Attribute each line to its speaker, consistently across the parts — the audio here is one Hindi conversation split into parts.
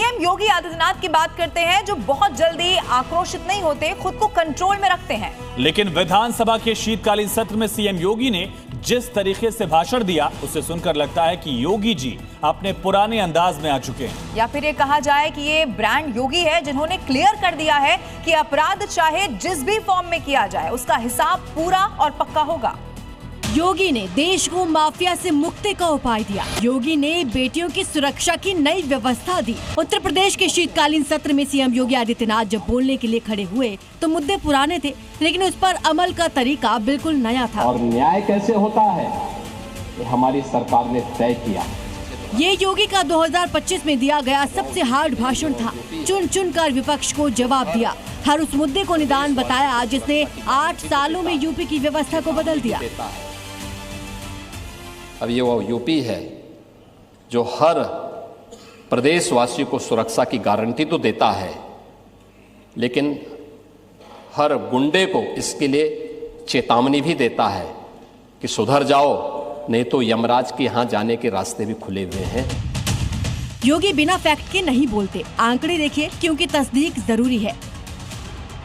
Speaker 1: सीएम योगी आदित्यनाथ की बात करते हैं, जो बहुत जल्दी आक्रोशित नहीं होते, खुद को कंट्रोल में रखते हैं।
Speaker 2: लेकिन विधानसभा के शीतकालीन सत्र में सीएम योगी ने जिस तरीके से भाषण दिया, उसे सुनकर लगता है कि योगी जी अपने पुराने अंदाज में आ चुके हैं।
Speaker 1: या फिर ये कहा जाए कि ये ब्रांड योगी है, जिन्होंने क्लियर कर दिया है कि अपराध चाहे जिस भी फॉर्म में किया जाए, उसका हिसाब पूरा और पक्का होगा।
Speaker 3: योगी ने देश को माफिया से मुक्ति का उपाय दिया। योगी ने बेटियों की सुरक्षा की नई व्यवस्था दी। उत्तर प्रदेश के शीतकालीन सत्र में सीएम योगी आदित्यनाथ जब बोलने के लिए खड़े हुए तो मुद्दे पुराने थे, लेकिन उस पर अमल का तरीका बिल्कुल नया था।
Speaker 4: और न्याय कैसे होता है, ये हमारी सरकार ने तय किया।
Speaker 3: ये योगी का 2025 में दिया गया सबसे हार्ड भाषण था। चुन चुन कर विपक्ष को जवाब दिया, हर उस मुद्दे को निदान बताया जिसने 8 सालों में यूपी की व्यवस्था को बदल दिया।
Speaker 5: अब ये वो यूपी है जो हर प्रदेशवासी को सुरक्षा की गारंटी तो देता है, लेकिन हर गुंडे को इसके लिए चेतावनी भी देता है कि सुधर जाओ, नहीं तो यमराज के यहाँ जाने के रास्ते भी खुले हुए हैं।
Speaker 3: योगी बिना फैक्ट के नहीं बोलते। आंकड़े देखिए, क्योंकि तस्दीक जरूरी है।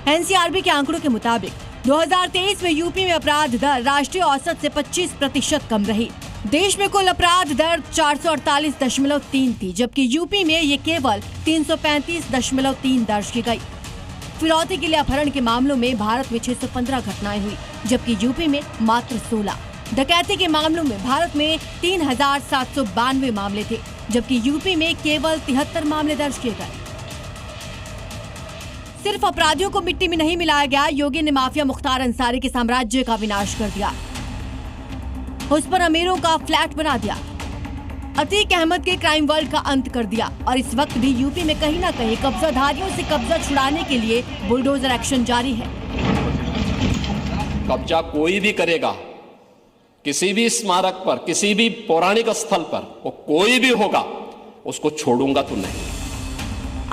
Speaker 3: एनसीआरबी के आंकड़ों के मुताबिक 2023 में यूपी में अपराध दर राष्ट्रीय औसत से 25% कम रही। देश में कुल अपराध दर 448.3 थी, जबकि यूपी में ये केवल 335.3 दर्ज की गई। फिरौती के लिए अपहरण के मामलों में भारत में 615 घटनाएं हुई, जबकि यूपी में मात्र 16। डकैती के मामलों में भारत में 3792 मामले थे, जबकि यूपी में केवल 73 मामले दर्ज किए गए। सिर्फ अपराधियों को मिट्टी में नहीं मिलाया गया, योगी ने माफिया मुख्तार अंसारी के साम्राज्य का विनाश कर दिया। उस पर अमीरों का फ्लैट बना दिया। अतीक अहमद के क्राइम वर्ल्ड का अंत कर दिया। और इस वक्त भी यूपी में कहीं न कहीं कब्जाधारियों से कब्जा छुड़ाने के लिए बुलडोजर एक्शन जारी है।
Speaker 5: कब्जा कोई भी करेगा, किसी भी स्मारक पर, किसी भी पौराणिक स्थल पर, वो कोई भी होगा, उसको छोड़ूंगा तो नहीं।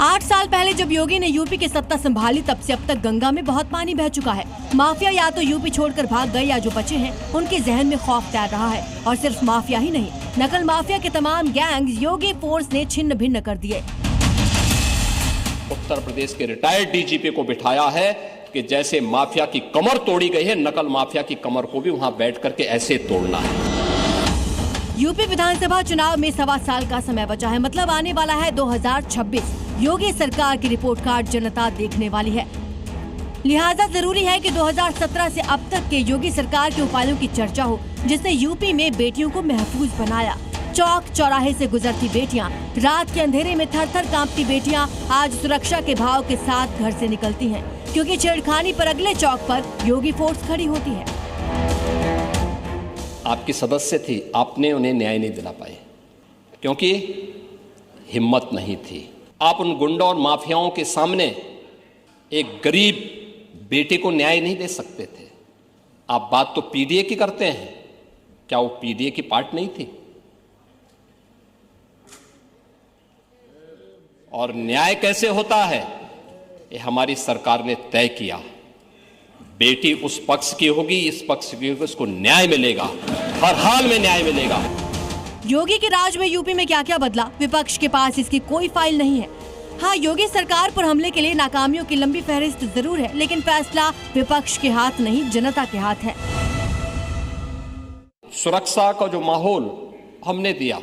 Speaker 3: 8 साल पहले जब योगी ने यूपी की सत्ता संभाली, तब से अब तक गंगा में बहुत पानी बह चुका है। माफिया या तो यूपी छोड़कर भाग गए, या जो बचे हैं उनके जहन में खौफ तैर रहा है। और सिर्फ माफिया ही नहीं, नकल माफिया के तमाम गैंग्स योगी फोर्स ने छिन्न भिन्न कर दिए।
Speaker 5: उत्तर प्रदेश के रिटायर्ड डीजीपी को बिठाया है कि जैसे माफिया की कमर तोड़ी गई है, नकल माफिया की कमर को भी वहां बैठ करके ऐसे तोड़ना है।
Speaker 3: यूपी विधानसभा चुनाव में 1.25 साल का समय बचा है, मतलब आने वाला है 2026। योगी सरकार की रिपोर्ट कार्ड जनता देखने वाली है। लिहाजा जरूरी है कि 2017 से अब तक के योगी सरकार के उपायों की चर्चा हो, जिसने यूपी में बेटियों को महफूज बनाया। चौक चौराहे से गुजरती बेटियां, रात के अंधेरे में थर-थर कांपती बेटियां आज सुरक्षा के भाव के साथ घर से निकलती हैं, क्योंकि छेड़खानी पर अगले चौक पर योगी फोर्स खड़ी होती है।
Speaker 5: आपकी सदस्य थी, आपने उन्हें न्याय नहीं दिला पाए क्योंकि हिम्मत नहीं थी। आप उन गुंडों और माफियाओं के सामने एक गरीब बेटे को न्याय नहीं दे सकते थे। आप बात तो पीडीए की करते हैं, क्या वो पीडीए की पार्ट नहीं थी? और न्याय कैसे होता है, ये हमारी सरकार ने तय किया। बेटी उस पक्ष की होगी, इस पक्ष की होगी, उसको न्याय मिलेगा, हर हाल में न्याय मिलेगा।
Speaker 3: योगी के राज में यूपी में क्या क्या बदला, विपक्ष के पास इसकी कोई फाइल नहीं है। हाँ, योगी सरकार पर हमले के लिए नाकामियों की लंबी फहरिस्त जरूर है, लेकिन फैसला विपक्ष के हाथ नहीं, जनता के हाथ है।
Speaker 5: सुरक्षा का जो माहौल हमने दिया,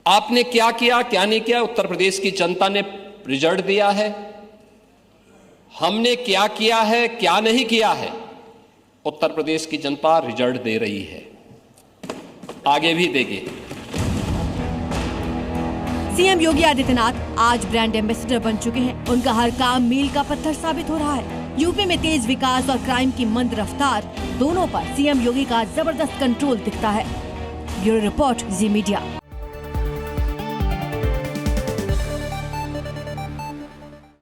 Speaker 5: आपने क्या किया क्या नहीं किया, उत्तर प्रदेश की जनता ने रिजल्ट दिया है। हमने क्या किया है क्या नहीं किया है, उत्तर प्रदेश की जनता रिजल्ट दे रही है, आगे भी देगी।
Speaker 3: सीएम योगी आदित्यनाथ आज ब्रांड एम्बेसडर बन चुके हैं। उनका हर काम मील का पत्थर साबित हो रहा है। यूपी में तेज विकास और क्राइम की मंद रफ्तार, दोनों पर सीएम योगी का जबरदस्त कंट्रोल दिखता है। ब्यूरो रिपोर्ट, जी मीडिया।